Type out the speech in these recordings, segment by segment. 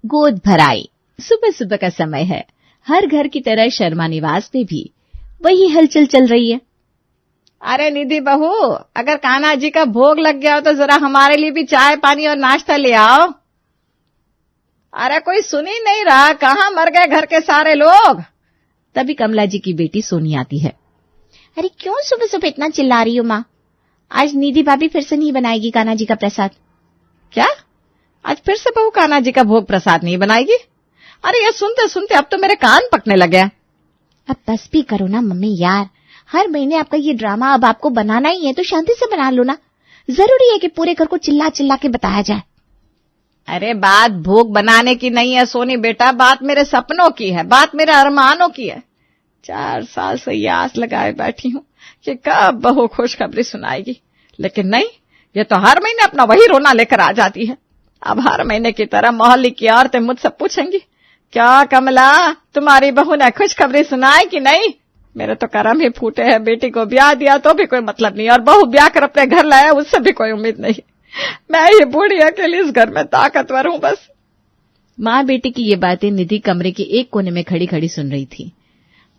गोद भराई। सुबह सुबह का समय है। हर घर की तरह शर्मा निवास में भी वही हलचल चल रही है। अरे निधि बहू, अगर कान्हा जी का भोग लग गया हो तो जरा हमारे लिए भी चाय पानी और नाश्ता ले आओ। अरे कोई सुन ही नहीं रहा, कहाँ मर गए घर के सारे लोग। तभी कमला जी की बेटी सोनी आती है। अरे क्यों सुबह सुबह इतना चिल्ला रही हो माँ? आज निधि भाभी फिर से नहीं बनाएगी कान्हा जी का प्रसाद। क्या? आज फिर से बहू कान्हा जी का भोग प्रसाद नहीं बनाएगी? अरे ये सुनते सुनते अब तो मेरे कान पकने लगे। अब बस भी करो ना मम्मी यार, हर महीने आपका ये ड्रामा अब आपको बनाना ही है तो शांति से बना लो ना। जरूरी है कि पूरे घर को चिल्ला चिल्ला के बताया जाए। अरे बात भोग बनाने की नहीं है सोनी बेटा, बात मेरे सपनों की है, बात मेरे अरमानों की है। 4 साल से ये आस लगाए बैठी हूँ कि कब बहू खुशखबरी सुनाएगी, लेकिन नहीं, ये तो हर महीने अपना वही रोना लेकर आ जाती है। अब हर महीने की तरह मोहल्ले की औरतें मुझसे पूछेंगी, क्या कमला तुम्हारी बहू ने खुशखबरी सुनाई कि नहीं? मेरे तो कर्म ही फूटे हैं, बेटी को ब्याह दिया तो भी कोई मतलब नहीं और बहू ब्याह कर अपने घर लाया उससे भी कोई उम्मीद नहीं। मैं ये बूढ़ी अकेली इस घर में ताकतवर हूं बस। माँ बेटी की ये बातें निधि कमरे के एक कोने में खड़ी खड़ी सुन रही थी।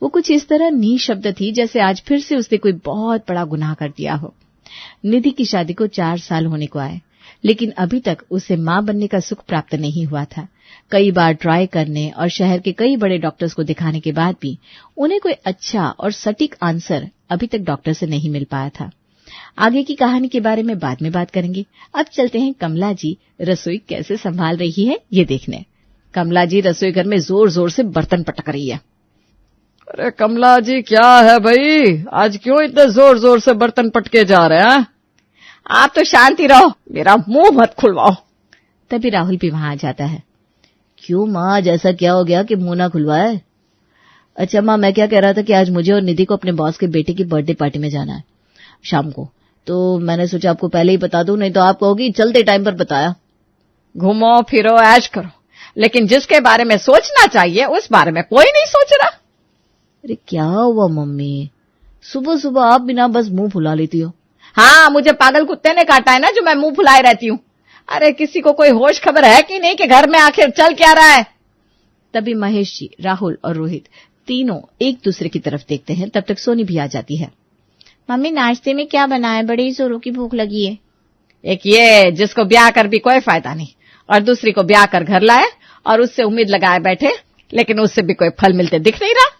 वो कुछ इस तरह निःशब्द थी जैसे आज फिर से उसने कोई बहुत बड़ा गुनाह कर दिया हो। निधि की शादी को 4 साल होने को आए, लेकिन अभी तक उसे मां बनने का सुख प्राप्त नहीं हुआ था। कई बार ट्राई करने और शहर के कई बड़े डॉक्टर्स को दिखाने के बाद भी उन्हें कोई अच्छा और सटीक आंसर अभी तक डॉक्टर से नहीं मिल पाया था। आगे की कहानी के बारे में बाद में बात करेंगे। अब चलते हैं कमला जी रसोई कैसे संभाल रही है ये देखने। कमला जी रसोई घर में जोर जोर से बर्तन पटक रही है। अरे कमला जी क्या है भाई, आज क्यों इतने जोर जोर से बर्तन पटके जा रहे हैं? आप तो शांति रहो, मेरा मुंह मत खुलवाओ। तभी राहुल भी वहां आ जाता है। क्यों माँ, आज ऐसा क्या हो गया कि मुंह ना खुलवाए? अच्छा माँ, मैं क्या कह रहा था कि आज मुझे और निधि को अपने बॉस के बेटे की बर्थडे पार्टी में जाना है शाम को, तो मैंने सोचा आपको पहले ही बता दूं, नहीं तो आप कहोगी चलते टाइम पर बताया। घूमो फिरो ऐश करो, लेकिन जिसके बारे में सोचना चाहिए उस बारे में कोई नहीं सोच रहा। अरे क्या हुआ मम्मी, सुबह सुबह आप बिना बस मुंह फुला लेती हो। हाँ, मुझे पागल कुत्ते ने काटा है ना जो मैं मुंह फुलाए रहती हूँ। अरे किसी को कोई होश खबर है कि नहीं कि घर में आखिर चल क्या रहा है? तभी महेश जी, राहुल और रोहित तीनों एक दूसरे की तरफ देखते हैं। तब तक सोनी भी आ जाती है। मम्मी नाश्ते में क्या बना है? बड़ी जोरों की भूख लगी है। एक ये जिसको ब्याह कर भी कोई फायदा नहीं, और दूसरी को ब्याह कर घर लाए और उससे उम्मीद लगाए बैठे, लेकिन उससे भी कोई फल मिलते दिख नहीं रहा।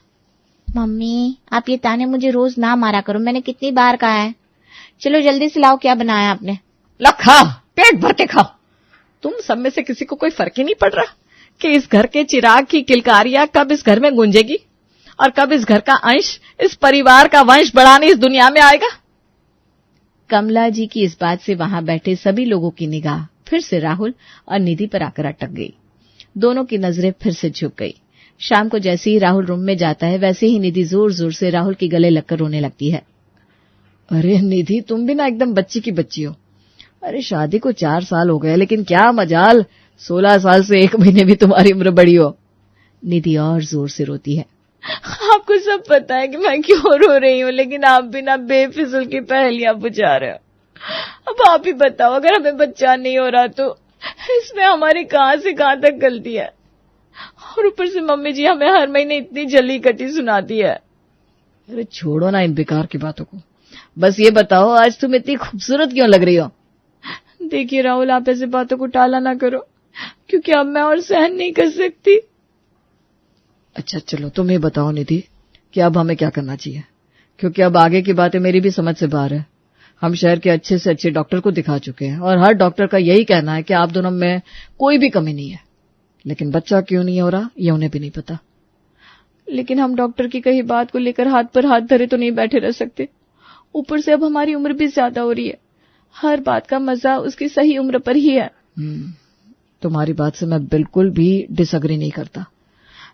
मम्मी आप ये ताने मुझे रोज ना मारा करो, मैंने कितनी बार कहा है। चलो जल्दी से लाओ, क्या बनाया आपने? लो खाओ, पेट भर के खाओ। तुम सब में से किसी को कोई फर्क ही नहीं पड़ रहा कि इस घर के चिराग की किलकारियां कब इस घर में गूंजेगी और कब इस घर का अंश, इस परिवार का वंश बढ़ाने इस दुनिया में आएगा। कमला जी की इस बात से वहां बैठे सभी लोगों की निगाह फिर से राहुल और निधि पर आकर अटक गई। दोनों की नजरें फिर से झुक गई। शाम को जैसे ही राहुल रूम में जाता है वैसे ही निधि जोर जोर से राहुल के गले लगकर रोने लगती है। अरे निधि, तुम भी ना एकदम बच्ची की बच्ची हो। अरे शादी को 4 साल हो गए, लेकिन क्या मजाल 16 साल से 1 महीने भी तुम्हारी उम्र बड़ी हो। निधि और जोर से रोती है। आपको सब पता है कि मैं क्यों रो रही हूँ, लेकिन आप बिना बेफिजुल की पहेलियां बुझा रहे हो। अब आप ही बताओ, अगर हमें बच्चा नहीं हो रहा तो इसमें हमारी कहां से कहां तक गलती है? और ऊपर से मम्मी जी हमें हर महीने इतनी जली कटी सुनाती है। अरे छोड़ो ना इन बेकार की बातों को, बस ये बताओ आज तुम इतनी खूबसूरत क्यों लग रही हो? देखिए राहुल, आप ऐसे बातों को टाला ना करो, क्योंकि अब मैं और सहन नहीं कर सकती। अच्छा चलो तुम ही बताओ निधि कि अब हमें क्या करना चाहिए, क्योंकि अब आगे की बातें मेरी भी समझ से बाहर है। हम शहर के अच्छे से अच्छे डॉक्टर को दिखा चुके हैं और हर डॉक्टर का यही कहना है कि आप दोनों में कोई भी कमी नहीं है, लेकिन बच्चा क्यों नहीं हो रहा ये उन्हें भी नहीं पता। लेकिन हम डॉक्टर की कही बात को लेकर हाथ पर हाथ धरे तो नहीं बैठे रह सकते। ऊपर से अब हमारी उम्र भी ज्यादा हो रही है, हर बात का मजा उसकी सही उम्र पर ही है। तुम्हारी बात से मैं बिल्कुल भी डिसएग्री नहीं करता,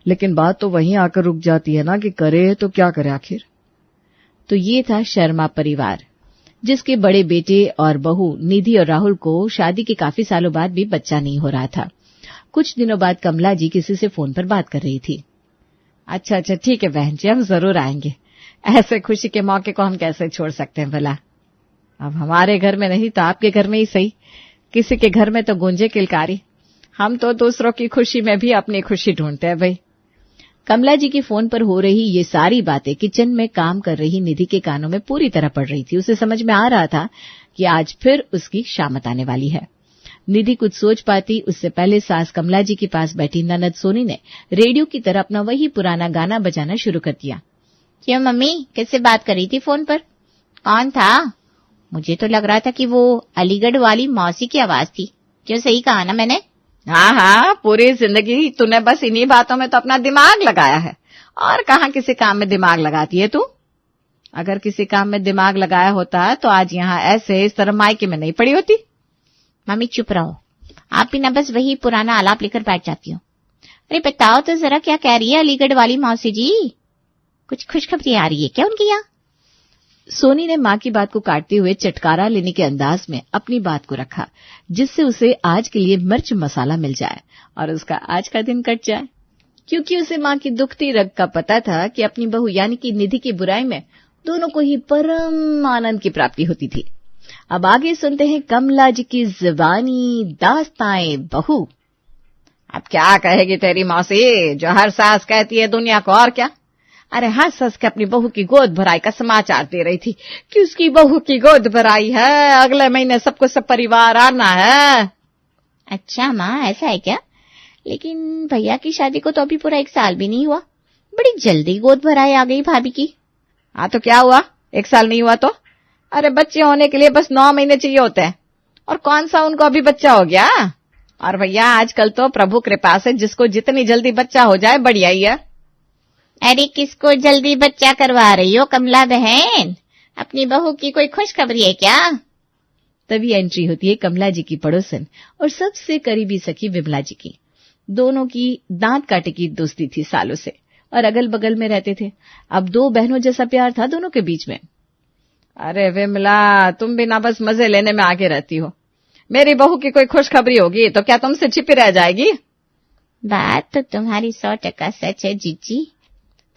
लेकिन बात तो वहीं आकर रुक जाती है ना कि करे तो क्या करे आखिर। तो ये था शर्मा परिवार, जिसके बड़े बेटे और बहू निधि और राहुल को शादी के काफी सालों बाद भी बच्चा नहीं हो रहा था। कुछ दिनों बाद कमला जी किसी से फोन पर बात कर रही थी। अच्छा ठीक है बहन जी, हम जरूर आएंगे। ऐसे खुशी के मौके को हम कैसे छोड़ सकते हैं भला। अब हमारे घर में नहीं तो आपके घर में ही सही, किसी के घर में तो गूंजे किलकारी। हम तो दूसरों की खुशी में भी अपनी खुशी ढूंढते हैं भाई। कमला जी के फोन पर हो रही ये सारी बातें किचन में काम कर रही निधि के कानों में पूरी तरह पड़ रही थी। उसे समझ में आ रहा था कि आज फिर उसकी शामत आने वाली है। निधि कुछ सोच पाती उससे पहले सास कमला जी के पास बैठी ननद सोनी ने रेडियो की तरह अपना वही पुराना गाना बजाना शुरू कर दिया। क्यों मम्मी, किससे बात कर रही थी फोन पर? कौन था? मुझे तो लग रहा था कि वो अलीगढ़ वाली मौसी की आवाज थी। क्यों, सही कहा ना मैंने? हाँ हाँ, पूरी जिंदगी तूने बस इन्हीं बातों में तो अपना दिमाग लगाया है, और कहाँ किसी काम में दिमाग लगाती है तू? अगर किसी काम में दिमाग लगाया होता तो आज यहाँ ऐसे इस तरह मायके में नहीं पड़ी होती। मम्मी चुप रहो, आप भी ना बस वही पुराना आलाप लेकर बैठ जाती हो। अरे बताओ तो जरा, क्या कह रही है अलीगढ़ वाली मौसी जी? कुछ खुशखबरी आ रही है क्या उनकी यहाँ? सोनी ने मां की बात को काटते हुए चटकारा लेने के अंदाज में अपनी बात को रखा, जिससे उसे आज के लिए मिर्च मसाला मिल जाए और उसका आज का दिन कट जाए। क्योंकि उसे मां की दुखती रग का पता था कि अपनी बहू यानी कि निधि की बुराई में दोनों को ही परम आनंद की प्राप्ति होती थी। अब आगे सुनते हैं कमला जी की ज़बानी दास्तान बहू। अब क्या कहेगी तेरी मौसी, जो हर सास कहती है दुनिया को, और क्या? अरे हर सास के अपनी बहू की गोद भराई का समाचार दे रही थी कि उसकी बहू की गोद भराई है, अगले महीने सबको सब परिवार आना है। अच्छा माँ, ऐसा है क्या? लेकिन भैया की शादी को तो अभी पूरा 1 साल भी नहीं हुआ, बड़ी जल्दी गोद भराई आ गई भाभी की। हाँ तो क्या हुआ, 1 साल नहीं हुआ तो? अरे बच्चे होने के लिए बस 9 महीने चाहिए होते हैं, और कौन सा उनको अभी बच्चा हो गया? और भैया आजकल तो प्रभु कृपा से जिसको जितनी जल्दी बच्चा हो जाए बढ़िया ही है। अरे किसको जल्दी बच्चा करवा रही हो कमला बहन? अपनी बहू की कोई खुशखबरी है क्या? तभी एंट्री होती है कमला जी की पड़ोसन और सबसे करीबी सखी विमला जी की। दोनों की दांत काटे की दोस्ती थी सालों से, और अगल बगल में रहते थे। अब 2 बहनों जैसा प्यार था दोनों के बीच में। अरे विमला, तुम भी ना बस मजे लेने में आगे रहती हो। मेरी बहू की कोई खुशखबरी होगी तो क्या तुमसे छिपी रह जाएगी? बात तो तुम्हारी 100% सच है जीजी,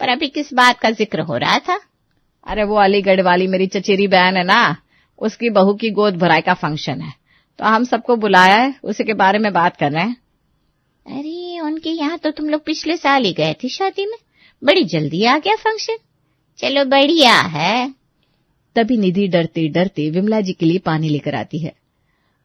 पर अभी किस बात का जिक्र हो रहा था? अरे वो अलीगढ़ वाली मेरी चचेरी बहन है ना, उसकी बहू की गोद भराई का फंक्शन है, तो हम सबको बुलाया है, उसी के बारे में बात कर रहे हैं। अरे उनके यहाँ तो तुम लोग पिछले साल ही गए थे शादी में, बड़ी जल्दी आ गया फंक्शन। चलो बढ़िया है। तभी निधि डरते डरते विमला जी के लिए पानी लेकर आती है।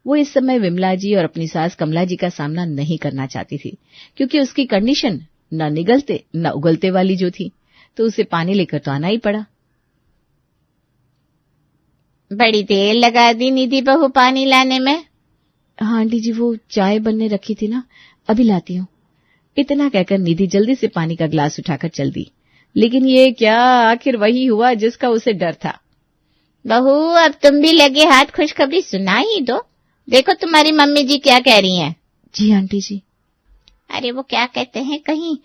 वो इस समय विमला जी और अपनी सास कमला जी का सामना नहीं करना चाहती थी, क्योंकि उसकी कंडीशन न निगलते न उगलते वाली जो थी, तो उसे पानी लेकर तो आना ही पड़ा। बड़ी देर लगा दी निधि बहू पानी लाने में। हाँ आंटी जी, वो चाय बनने रखी थी ना, अभी लाती हूँ। इतना कहकर निधि जल्दी से पानी का ग्लास उठाकर चल दी। लेकिन ये क्या, आखिर वही हुआ जिसका उसे डर था। बहू, अब तुम भी लगे हाथ खुशखबरी सुना ही दो। देखो तुम्हारी मम्मी जी क्या कह रही हैं। जी आंटी जी। अरे वो क्या कहते हैं, कहीं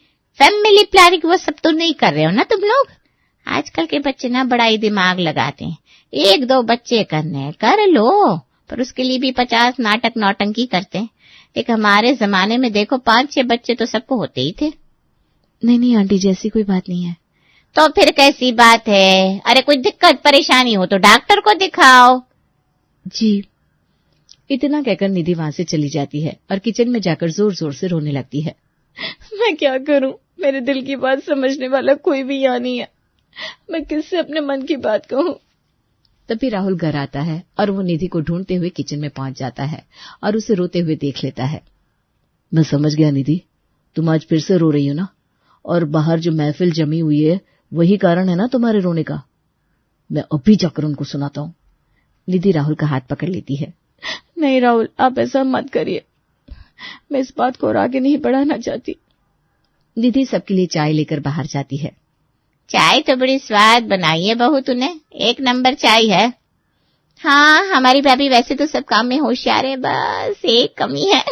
फैमिली प्लानिंग वो सब तो नहीं कर रहे हो ना तुम लोग? आजकल के बच्चे ना बड़ा ही दिमाग लगाते हैं। 1-2 बच्चे करने कर लो, पर उसके लिए भी 50 नाटक नौटंकी करते हैं। एक हमारे जमाने में देखो 5-6 बच्चे तो सबको होते ही थे। नहीं आंटी जी, ऐसी कोई बात नहीं है। तो फिर कैसी बात है? अरे कोई दिक्कत परेशानी हो तो डॉक्टर को दिखाओ। जी। इतना कहकर निधि वहां से चली जाती है और किचन में जाकर जोर जोर से रोने लगती है। मैं क्या करूं, मेरे दिल की बात समझने वाला कोई भी यहाँ नहीं है। मैं किससे अपने मन की बात कहूं? तभी राहुल घर आता है और वो निधि को ढूंढते हुए किचन में पहुंच जाता है और उसे रोते हुए देख लेता है। मैं समझ गया निधि, तुम आज फिर से रो रही हो ना, और बाहर जो महफिल जमी हुई है वही कारण है ना तुम्हारे रोने का। मैं अभी जाकर उनको सुनाता हूँ। निधि राहुल का हाथ पकड़ लेती है। नहीं राहुल, आप ऐसा मत करिए, मैं इस बात को और आगे नहीं बढ़ाना चाहती। निधि सबके लिए चाय लेकर बाहर जाती है। चाय तो बड़ी स्वाद बनाई है बहू तूने, 1 नंबर चाय है। हाँ, हमारी भाभी वैसे तो सब काम में होशियार है, बस एक कमी है।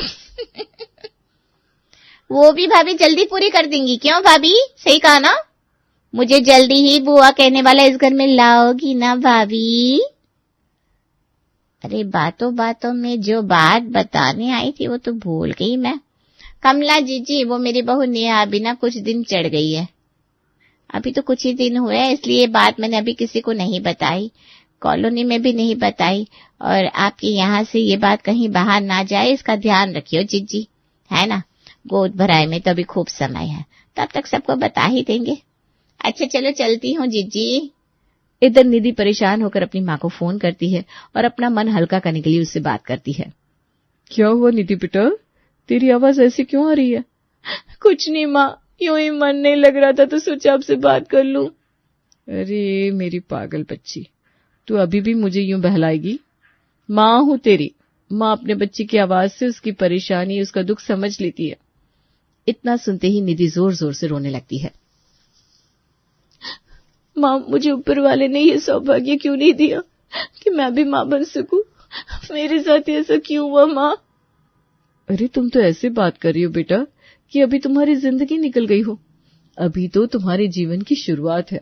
वो भी भाभी जल्दी पूरी कर देंगी। क्यों भाभी, सही कहा ना? मुझे जल्दी ही बुआ कहने वाला इस घर में लाओगी ना भाभी? अरे बातों बातों में जो बात बताने आई थी वो तो भूल गई मैं। कमला जीजी, वो मेरी बहू नेहा अभी ना कुछ दिन चढ़ गई है। अभी तो कुछ ही दिन हुए हैं, इसलिए बात मैंने अभी किसी को नहीं बताई, कॉलोनी में भी नहीं बताई। और आपके यहाँ से ये बात कहीं बाहर ना जाए, इसका ध्यान रखियो जीजी, है ना। गोद भराई में तो अभी खूब समय है, तब तक सबको बता ही देंगे। अच्छा चलो चलती हूँ जीजी। इधर निधि परेशान होकर अपनी माँ को फोन करती है और अपना मन हल्का करने के लिए उससे बात करती है। क्या हुआ निधि बेटा, तेरी आवाज ऐसी क्यों आ रही है? कुछ नहीं माँ, यूं ही मन नहीं लग रहा था तो सोचा आपसे बात कर लूं। अरे मेरी पागल बच्ची, तू अभी भी मुझे यूं बहलाएगी? माँ हूं तेरी। माँ अपने बच्चे की आवाज से उसकी परेशानी, उसका दुख समझ लेती है। इतना सुनते ही निधि जोर जोर से रोने लगती है। माँ, मुझे ऊपर वाले ने ये सौभाग्य क्यों नहीं दिया कि मैं भी माँ बन सकूं? मेरे साथ ऐसा क्यों हुआ माँ? अरे तुम तो ऐसे बात कर रही हो बेटा कि अभी तुम्हारी जिंदगी निकल गई हो। अभी तो तुम्हारे जीवन की शुरुआत है।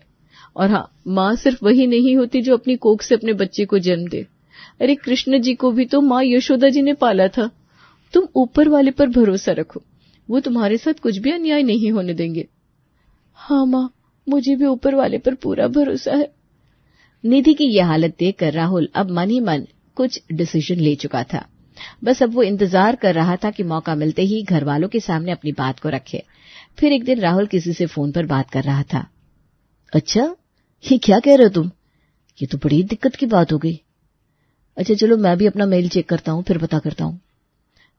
और हाँ, माँ सिर्फ वही नहीं होती जो अपनी कोख से अपने बच्चे को जन्म दे। अरे कृष्ण जी को भी तो माँ यशोदा जी ने पाला था। तुम ऊपर वाले पर भरोसा रखो, वो तुम्हारे साथ कुछ भी अन्याय नहीं होने देंगे। हाँ माँ, मुझे भी ऊपर वाले पर पूरा भरोसा है। निधि की यह हालत देखकर राहुल अब मन ही मन कुछ डिसीजन ले चुका था। बस अब वो इंतजार कर रहा था कि मौका मिलते ही घर वालों के सामने अपनी बात को रखे। फिर एक दिन राहुल किसी से फोन पर बात कर रहा था। अच्छा, ये क्या कह रहे हो तुम? ये तो बड़ी दिक्कत की बात हो गई। अच्छा चलो, मैं भी अपना मेल चेक करता हूँ, फिर पता करता हूँ।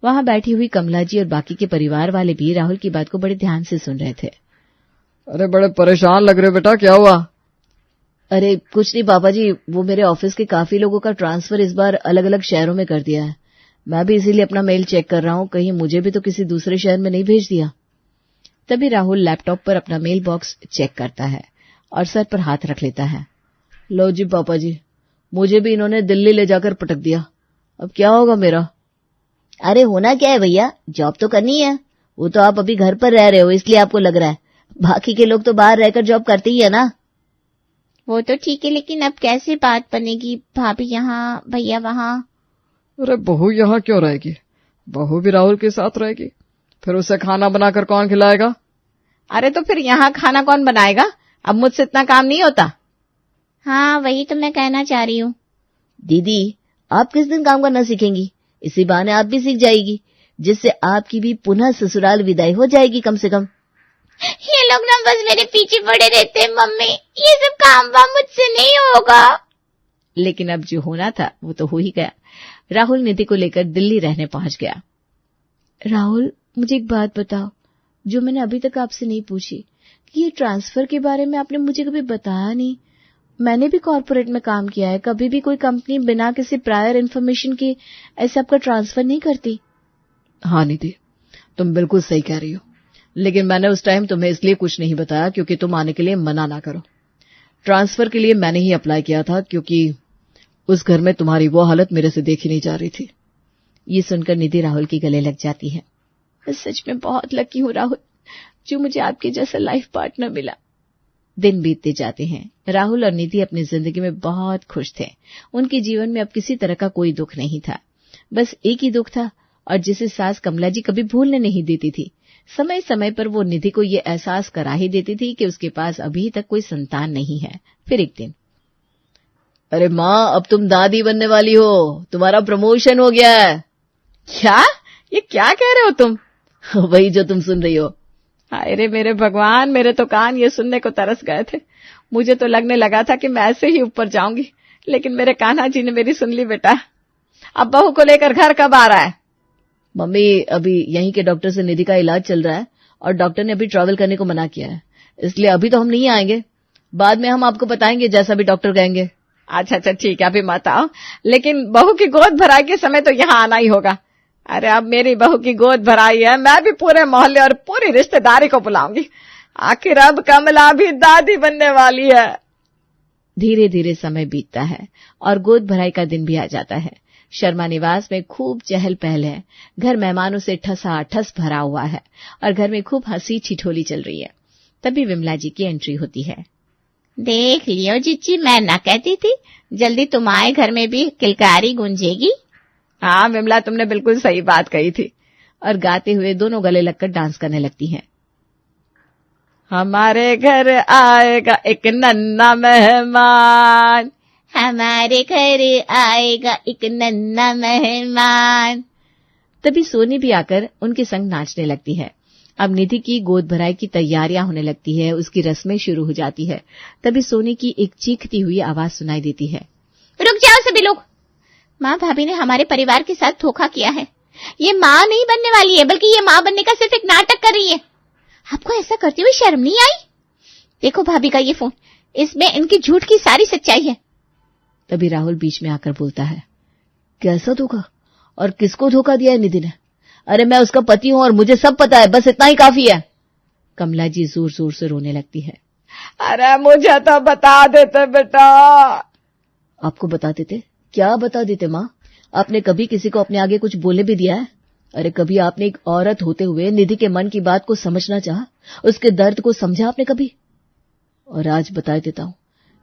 वहां बैठी हुई कमला जी और बाकी के परिवार वाले भी राहुल की बात को बड़े ध्यान से सुन रहे थे। अरे बड़े परेशान लग रहे हो बेटा, क्या हुआ? अरे कुछ नहीं पापा जी, वो मेरे ऑफिस के काफी लोगों का ट्रांसफर इस बार अलग अलग शहरों में कर दिया है। मैं भी इसीलिए अपना मेल चेक कर रहा हूँ, कहीं मुझे भी तो किसी दूसरे शहर में नहीं भेज दिया। तभी राहुल लैपटॉप पर अपना मेल बॉक्स चेक करता है और सर पर हाथ रख लेता है। लो जी पापा जी, मुझे भी इन्होंने दिल्ली ले जाकर पटक दिया। अब क्या होगा मेरा? अरे होना क्या है भैया, जॉब तो करनी है। वो तो आप अभी घर पर रह रहे हो इसलिए आपको लग रहा है, बाकी के लोग तो बाहर रहकर जॉब करते ही है ना। वो तो ठीक है, लेकिन अब कैसे बात बनेगी? भाभी यहाँ, भैया वहाँ। अरे बहू यहाँ क्यों रहेगी? बहू भी राहुल के साथ रहेगी, फिर उसे खाना बनाकर कौन खिलाएगा? अरे तो फिर यहाँ खाना कौन बनाएगा? अब मुझसे इतना काम नहीं होता। हाँ वही तो मैं कहना चाह रही हूँ। दीदी, आप किस दिन काम करना सीखेंगी? इसी बहाने आप भी सीख जाएगी, जिससे आपकी भी पुनः ससुराल विदाई हो जाएगी कम से कम। ये लोग ना बस मेरे पीछे पड़े रहते हैं मम्मी, ये सब काम वाम मुझसे नहीं होगा। लेकिन अब जो होना था वो तो हो ही गया। राहुल निधि को लेकर दिल्ली रहने पहुंच गया। राहुल, मुझे एक बात बताओ जो मैंने अभी तक आपसे नहीं पूछी, कि ये ट्रांसफर के बारे में आपने मुझे कभी बताया नहीं। मैंने भी कॉर्पोरेट में काम किया है, कभी भी कोई कंपनी बिना किसी प्रायर इन्फॉर्मेशन के ऐसे आपका ट्रांसफर नहीं करती। हाँ निधि, तुम बिल्कुल सही कह रही हो, लेकिन मैंने उस टाइम तुम्हें इसलिए कुछ नहीं बताया क्योंकि तुम आने के लिए मना ना करो। ट्रांसफर के लिए मैंने ही अप्लाई किया था क्योंकि उस घर में तुम्हारी वो हालत मेरे से देखी नहीं जा रही थी। ये सुनकर निधि राहुल की गले लग जाती है। मैं सच में बहुत लकी हूँ राहुल, जो मुझे आपके जैसा लाइफ पार्टनर मिला। दिन बीतते जाते हैं। राहुल और निधि अपनी जिंदगी में बहुत खुश थे। उनके जीवन में अब किसी तरह का कोई दुख नहीं था। बस एक ही दुख था, और जिसे सास कमला जी कभी भूलने नहीं देती थी। समय समय पर वो निधि को ये एहसास करा ही देती थी कि उसके पास अभी तक कोई संतान नहीं है। फिर एक दिन, अरे माँ, अब तुम दादी बनने वाली हो, तुम्हारा प्रमोशन हो गया है। क्या? ये क्या कह रहे हो तुम? वही जो तुम सुन रही हो। हाय रे मेरे भगवान, मेरे तो कान ये सुनने को तरस गए थे। मुझे तो लगने लगा था कि मैं ऐसे ही ऊपर जाऊंगी, लेकिन मेरे कान्हा जी ने मेरी सुन ली। बेटा, अब बहू को लेकर घर कब आ रहा है? मम्मी, अभी यहीं के डॉक्टर से निधि का इलाज चल रहा है और डॉक्टर ने अभी ट्रैवल करने को मना किया है, इसलिए अभी तो हम नहीं आएंगे। बाद में हम आपको बताएंगे जैसा भी डॉक्टर कहेंगे। अच्छा अच्छा ठीक है, अभी मत आओ, लेकिन बहू की गोद भराई के समय तो यहाँ आना ही होगा। अरे अब मेरी बहू की गोद भराई है, मैं भी पूरे मोहल्ले और पूरी रिश्तेदारी को बुलाऊंगी। आखिर अब कमला भी दादी बनने वाली है। धीरे धीरे समय बीतता है और गोद भराई का दिन भी आ जाता है। शर्मा निवास में खूब चहल पहल है। घर मेहमानों से ठसाठस भरा हुआ है और घर में खूब हंसी ठिठोली चल रही है। तभी विमला जी की एंट्री होती है। देख लियो जीजी, मैं ना कहती थी, जल्दी तुम्हारे घर में भी किलकारी गूंजेगी। हाँ विमला, तुमने बिल्कुल सही बात कही थी। और गाते हुए दोनों गले लगकर डांस करने लगती हैं। हमारे घर आएगा एक नन्हा मेहमान, हमारे घर आएगा एक नन्हा मेहमान। तभी सोनी भी आकर उनके संग नाचने लगती है। अब निधि की गोद भराई की तैयारियां होने लगती है, उसकी रस्में शुरू हो जाती है। तभी सोनी की एक चीखती हुई आवाज सुनाई देती है। रुक जाओ सभी लोग, माँ भाभी ने हमारे परिवार के साथ धोखा किया है। ये माँ नहीं बनने वाली है, बल्कि ये माँ बनने का सिर्फ एक नाटक कर रही है। आपको ऐसा करते हुए शर्म नहीं आई? देखो भाभी का ये फोन, इसमें इनकी झूठ की सारी सच्चाई है। तभी राहुल बीच में आकर बोलता है, कैसा धोखा? और किसको धोखा दिया है निधि ने? अरे मैं उसका पति हूं और मुझे सब पता है, बस इतना ही काफी है। कमला जी जोर जोर से रोने लगती है। अरे मुझे तो बता देते बेटा। आपको बता देते? क्या बता देते माँ? आपने कभी किसी को अपने आगे कुछ बोलने भी दिया है? अरे कभी आपने एक औरत होते हुए निधि के मन की बात को समझना चाहा? उसके दर्द को समझा आपने कभी? और आज बता देता हूं,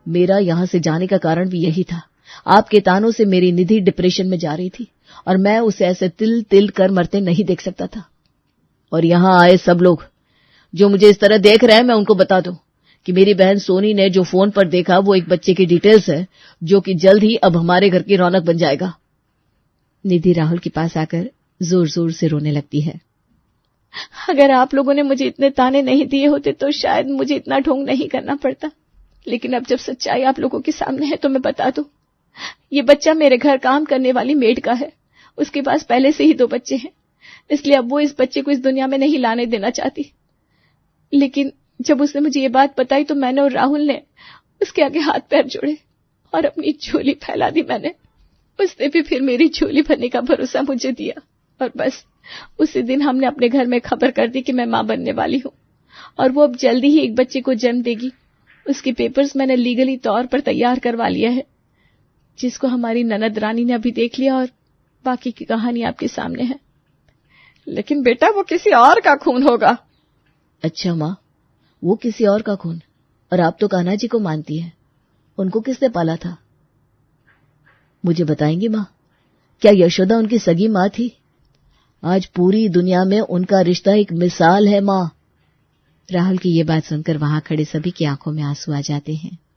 मेरा यहां से जाने का कारण भी यही था। आपके तानों से मेरी निधि डिप्रेशन में जा रही थी और मैं उसे ऐसे तिल तिल कर मरते नहीं देख सकता था। और यहां आए सब लोग जो मुझे इस तरह देख रहे हैं, मैं उनको बता दूं कि मेरी बहन सोनी ने जो फोन पर देखा वो एक बच्चे की डिटेल्स है, जो कि जल्द ही अब हमारे घर की रौनक बन जाएगा। निधि राहुल के पास आकर जोर जोर से रोने लगती है। अगर आप लोगों ने मुझे इतने ताने नहीं दिए होते तो शायद मुझे इतना ढोंग नहीं करना पड़ता। लेकिन अब जब सच्चाई आप लोगों के सामने है तो मैं बता दूं, ये बच्चा मेरे घर काम करने वाली मेड का है। उसके पास पहले से ही 2 बच्चे हैं, इसलिए अब वो इस बच्चे को इस दुनिया में नहीं लाने देना चाहती। लेकिन जब उसने मुझे ये बात बताई तो मैंने और राहुल ने उसके आगे हाथ पैर जोड़े और अपनी झोली फैला दी मैंने। उसने भी फिर मेरी झोली भरने का भरोसा मुझे दिया और बस उसी दिन हमने अपने घर में खबर कर दी कि मैं मां बनने वाली हूं और वो अब जल्दी ही एक बच्चे को जन्म देगी। उसके पेपर्स मैंने लीगली तौर पर तैयार करवा लिया है, जिसको हमारी ननद रानी ने अभी देख लिया और बाकी की कहानी आपके सामने है। लेकिन बेटा वो किसी और का खून होगा। अच्छा माँ, वो किसी और का खून? और आप तो कान्हा जी को मानती हैं, उनको किसने पाला था? मुझे बताएंगी माँ, क्या यशोदा उनकी सगी माँ थी? आज पूरी दुनिया में उनका रिश्ता एक मिसाल है माँ। राहुल की ये बात सुनकर वहां खड़े सभी की आंखों में आंसू आ जाते हैं।